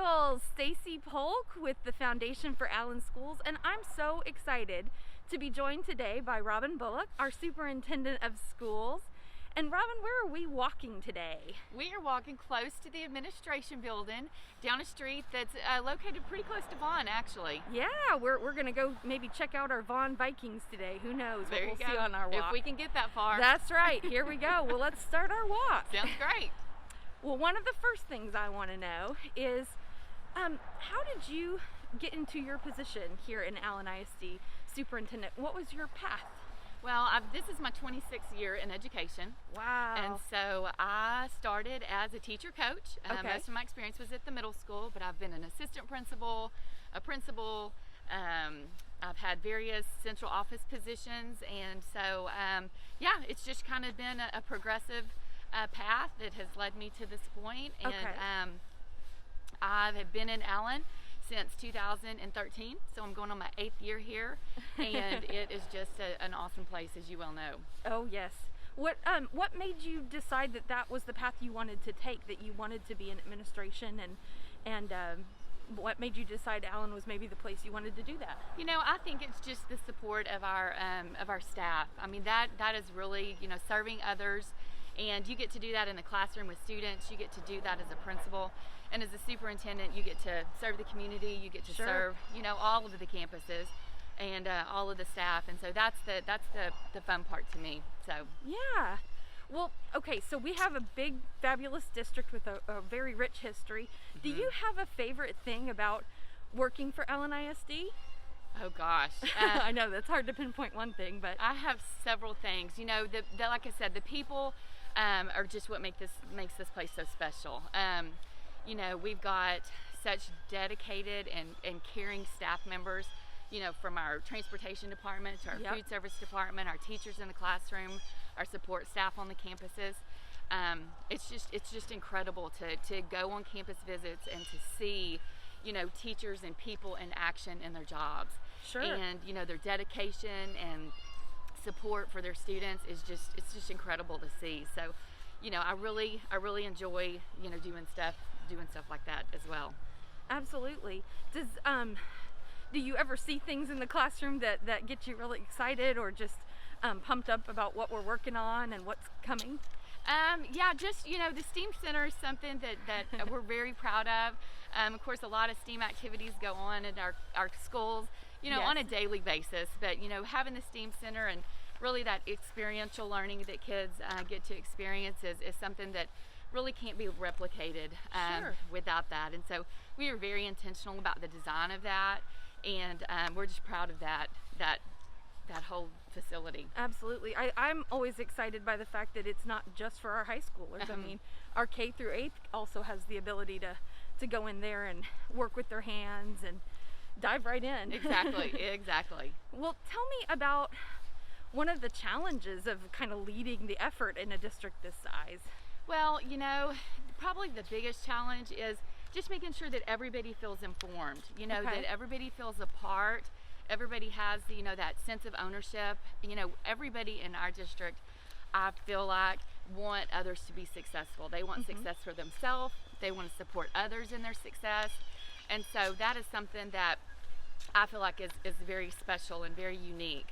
Eagles! Stacy Polk with the Foundation for Allen Schools, and I'm so excited to be joined today by Robin Bullock, our Superintendent of Schools. And Robin, where are we walking today? We are walking close to the administration building down a street that's located pretty close to Vaughn, actually. Yeah, we're going to go maybe check out our Vaughn Vikings today. Who knows what we'll see on our walk. If we can get that far. That's right. Here we go. Well, let's start our walk. Sounds great. Well, one of the first things I want to know is how did you get into your position here in Allen ISD Superintendent? What was your path? Well, this is my 26th year in education. Wow. And so I started as a teacher coach. Okay. Most of my experience was at the middle school, but I've been an assistant principal, a principal. I've had various central office positions. And so, yeah, it's just kind of been a progressive path that has led me to this point. And Okay. I have been in Allen since 2013, so I'm going on my 8th year here, and it is just an awesome place, as you well know. Oh yes. What made you decide that that was the path you wanted to take, that you wanted to be in administration, and what made you decide Allen was maybe the place you wanted to do that? You know, I think it's just the support of our staff. I mean, that is really, you know, serving others. And you get to do that in the classroom with students. You get to do that as a principal, and as a superintendent, you get to serve the community. You get to serve, you know, all of the campuses and all of the staff. And so that's the fun part to me. So yeah. Well, okay. So we have a big, fabulous district with a very rich history. Do you have a favorite thing about working for Allen ISD? Oh gosh, I know that's hard to pinpoint one thing, but I have several things. You know, like I said, the people are just what makes this place so special. You know, we've got such dedicated and caring staff members. You know, from our transportation department to our food service department, our teachers in the classroom, our support staff on the campuses. It's just incredible to go on campus visits and to see, you know, teachers and people in action in their jobs. Sure. And, you know, their dedication and support for their students is just incredible to see. So, you know, I really enjoy, you know, doing stuff like that as well. Absolutely. Do you ever see things in the classroom that get you really excited or just pumped up about what we're working on and what's coming? Yeah, just, you know, the STEAM Center is something that we're very proud of. Of course, a lot of STEAM activities go on in our schools, you know, on a daily basis. But, you know, having the STEAM Center and really that experiential learning that kids get to experience is something that really can't be replicated without that. And so we are very intentional about the design of that, and we're just proud of that whole facility. Absolutely. I'm always excited by the fact that it's not just for our high schoolers. I mean, our K through 8th also has the ability to go in there and work with their hands and dive right in. Exactly. Well, tell me about one of the challenges of kind of leading the effort in a district this size. Well, you know, probably the biggest challenge is just making sure that everybody feels informed, you know, that everybody feels a part. Everybody has, you know, that sense of ownership. You know, everybody in our district, I feel like, want others to be successful. They want success for themselves. They want to support others in their success. And so that is something that I feel like is very special and very unique.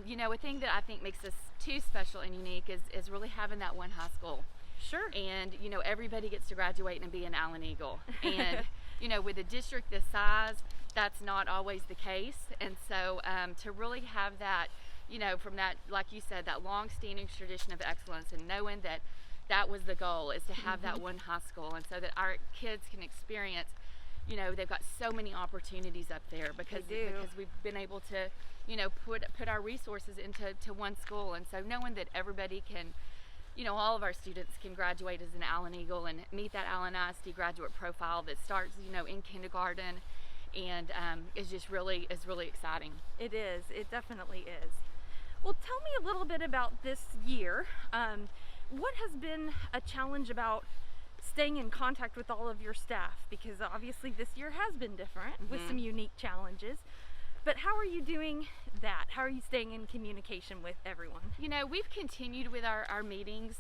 You know, a thing that I think makes us too special and unique is really having that one high school. Sure. And, you know, everybody gets to graduate and be an Allen Eagle. And, you know, with a district this size, that's not always the case. And so to really have that, you know, from that, like you said, that long-standing tradition of excellence, and knowing that that was the goal, is to have that one high school, and so that our kids can experience, you know, they've got so many opportunities up there because we've been able to, you know, put our resources into one school. And so knowing that everybody can, you know, all of our students can graduate as an Allen Eagle and meet that Allen ISD graduate profile that starts, you know, in kindergarten, and is really exciting. It is. It definitely is. Well, tell me a little bit about this year. What has been a challenge about staying in contact with all of your staff? Because obviously this year has been different with some unique challenges. But how are you doing that? How are you staying in communication with everyone? You know, we've continued with our meetings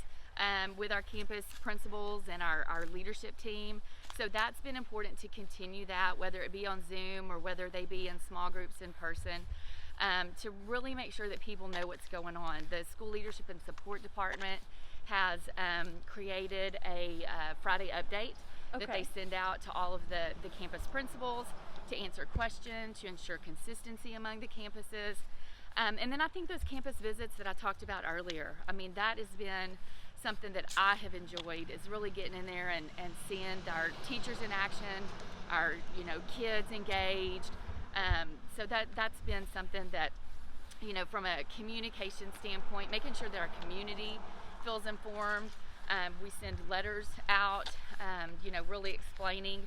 with our campus principals and our leadership team. So that's been important to continue that, whether it be on Zoom or whether they be in small groups in person, to really make sure that people know what's going on. The School Leadership and Support Department has created a Friday update that they send out to all of the campus principals to answer questions, to ensure consistency among the campuses. And then I think those campus visits that I talked about earlier, I mean, that has been something that I have enjoyed, is really getting in there and seeing our teachers in action, our kids engaged. So that's been something that, from a communication standpoint, making sure that our community feels informed. We send letters out, really explaining,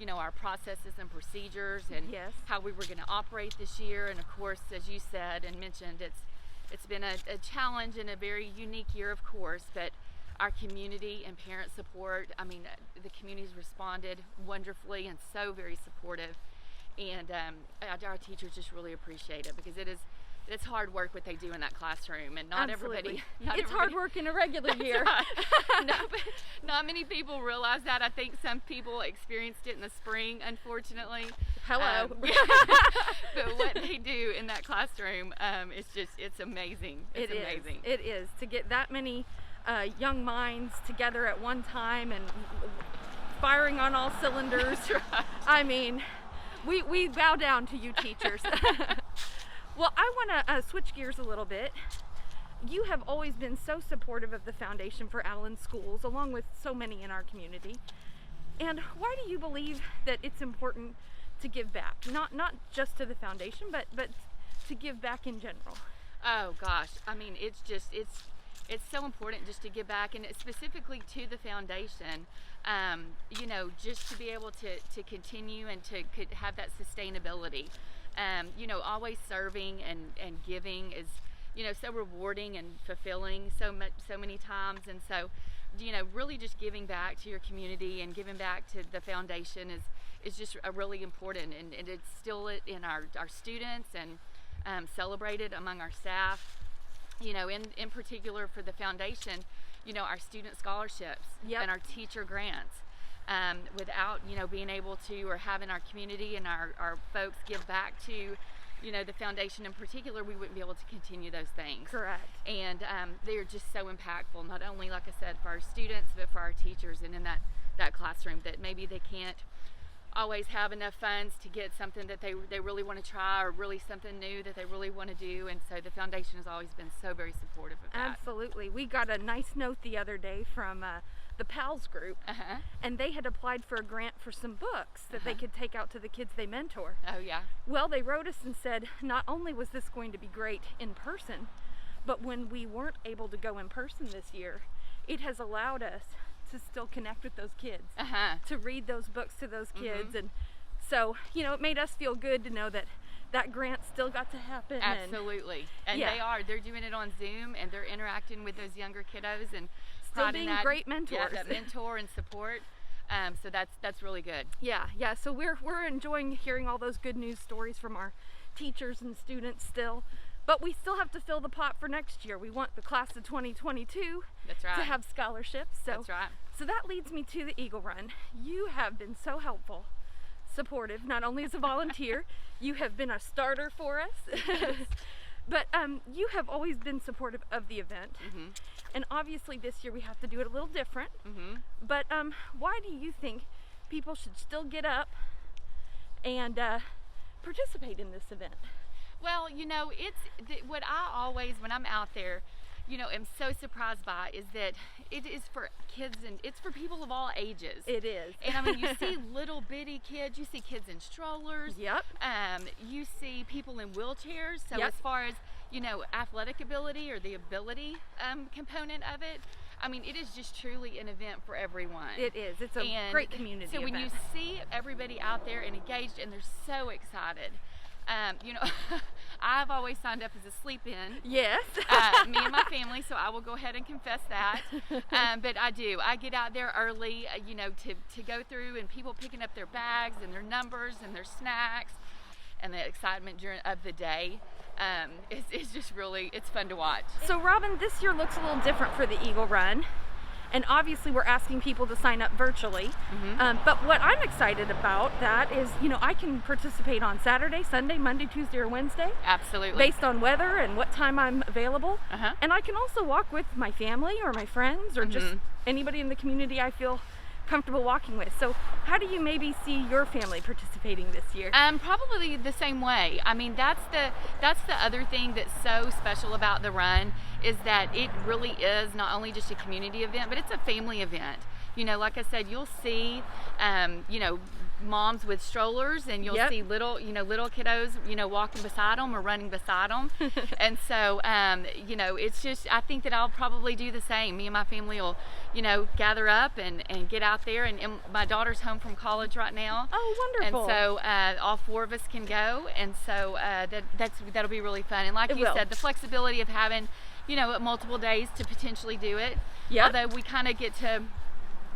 our processes and procedures and how we were going to operate this year. And of course, as you said and mentioned, it's been a challenge and a very unique year, of course, but our community and parent support, I mean, the community's responded wonderfully and so very supportive. And our teachers just really appreciate it, because it's hard work what they do in that classroom, and not everybody. It's hard work in a regular year. Not many people realize that. I think some people experienced it in the spring, unfortunately. Hello. But what they do in that classroom, it's amazing. It's amazing. It is to get that many young minds together at one time and firing on all cylinders. That's right. I mean, we bow down to you teachers. Well, I want to switch gears a little bit. You have always been so supportive of the Foundation for Allen Schools, along with so many in our community. And why do you believe that it's important to give back? Not just to the Foundation, but to give back in general. Oh gosh, I mean, it's so important just to give back, and specifically to the Foundation. Just to be able to continue and to have that sustainability. Always serving and giving is, so rewarding and fulfilling so many times. And so, really just giving back to your community and giving back to the Foundation is just really important. And it's still in our students and celebrated among our staff. In particular for the Foundation, our student scholarships and our teacher grants. Without being able to, or having our community and our folks give back to the Foundation in particular, we wouldn't be able to continue those things. Correct. And they are just so impactful, not only, like I said, for our students, but for our teachers, and in that classroom that maybe they can't always have enough funds to get something that they really want to try, or really something new that they really want to do. And so the Foundation has always been so very supportive of that. Absolutely. We got a nice note the other day from the PALS group, and they had applied for a grant for some books that they could take out to the kids they mentor. Oh yeah. Well, they wrote us and said not only was this going to be great in person, but when we weren't able to go in person this year, it has allowed us to still connect with those kids, to read those books to those kids. And so, it made us feel good to know that grant still got to happen. Absolutely. And they're doing it on Zoom, and they're interacting with those younger kiddos and still being great mentors. Yeah, that mentor and support. So that's really good. Yeah. So we're enjoying hearing all those good news stories from our teachers and students still. But we still have to fill the pot for next year. We want the class of 2022 to have scholarships. So, that's right. So that leads me to the Eagle Run. You have been so helpful, supportive, not only as a volunteer, you have been a starter for us, but you have always been supportive of the event. And obviously this year we have to do it a little different. But why do you think people should still get up and participate in this event? Well, it's what I always, when I'm out there, am so surprised by is that it is for kids, and it's for people of all ages. It is. And I mean, you see little bitty kids, you see kids in strollers. Yep. You see people in wheelchairs. So as far as, athletic ability or the ability component of it, I mean, it is just truly an event for everyone. It is. It's a great community event. So when you see everybody out there and engaged, and they're so excited, I've always signed up as a sleep-in. Yes. Me and my family, so I will go ahead and confess that. But I do. I get out there early, to go through, and people picking up their bags and their numbers and their snacks, and the excitement of the day. It's just really, it's fun to watch. So Robin, this year looks a little different for the Eagle Run. And obviously we're asking people to sign up virtually. But what I'm excited about that is, you know, I can participate on Saturday, Sunday, Monday, Tuesday, or Wednesday. Absolutely. Based on weather and what time I'm available. And I can also walk with my family or my friends or just anybody in the community I feel comfortable walking with. So how do you maybe see your family participating this year? Probably the same way. I mean, that's the other thing that's so special about the run, is that it really is not only just a community event, but it's a family event. You know, like I said, you'll see, you know, moms with strollers, and you'll see little kiddos, you know, walking beside them or running beside them. And so, you know, it's just, I think that I'll probably do the same. Me and my family will, you know, gather up and get out there. And my daughter's home from college right now. Oh, wonderful. And so all 4 of us can go. And so that'll be really fun. And like you said, the flexibility of having, you know, multiple days to potentially do it. Although we kind of get to,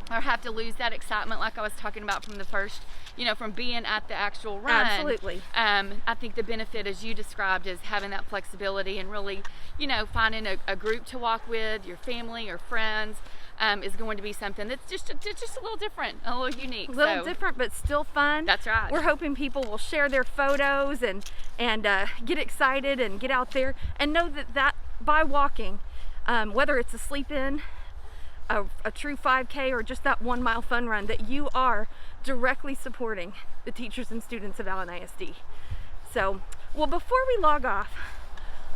or have to lose that excitement like I was talking about from the first, you know, from being at the actual run. Absolutely. I think the benefit, as you described, is having that flexibility and really, you know, finding a group to walk with, your family or friends, is going to be something that's just a little different, a little unique. A little different, but still fun. That's right. We're hoping people will share their photos and get excited and get out there and know that by walking, whether it's a sleep in, a true 5K, or just that 1 mile fun run, that you are directly supporting the teachers and students of Allen ISD. So, well, before we log off,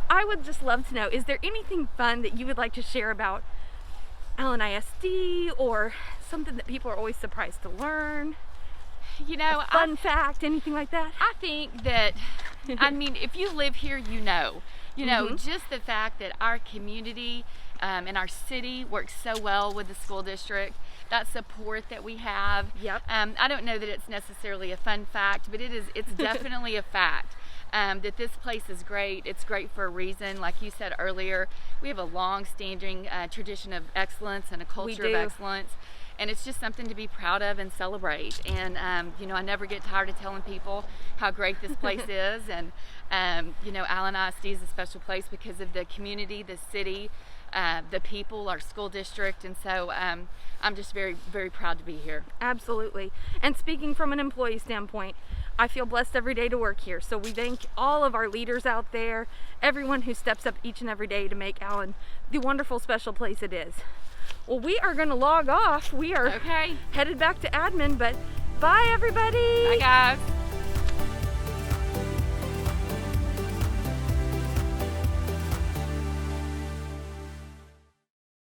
I would just love to know, is there anything fun that you would like to share about Allen ISD, or something that people are always surprised to learn? You know, a fun fact, anything like that? I think that, I mean, if you live here, you know, just the fact that our community and our city works so well with the school district, that support that we have. I don't know that it's necessarily a fun fact, but it's definitely a fact. That this place is great. It's great for a reason. Like you said earlier, we have a long-standing tradition of excellence and a culture of excellence, and it's just something to be proud of and celebrate. And you know, I never get tired of telling people how great this place is. And you know, Allen ISD is a special place because of the community, the city, the people, our school district, and so I'm just very, very proud to be here. Absolutely. And speaking from an employee standpoint, I feel blessed every day to work here. So we thank all of our leaders out there, everyone who steps up each and every day to make Allen the wonderful, special place it is. Well, we are going to log off. We are headed back to admin, but bye, everybody. Bye, guys.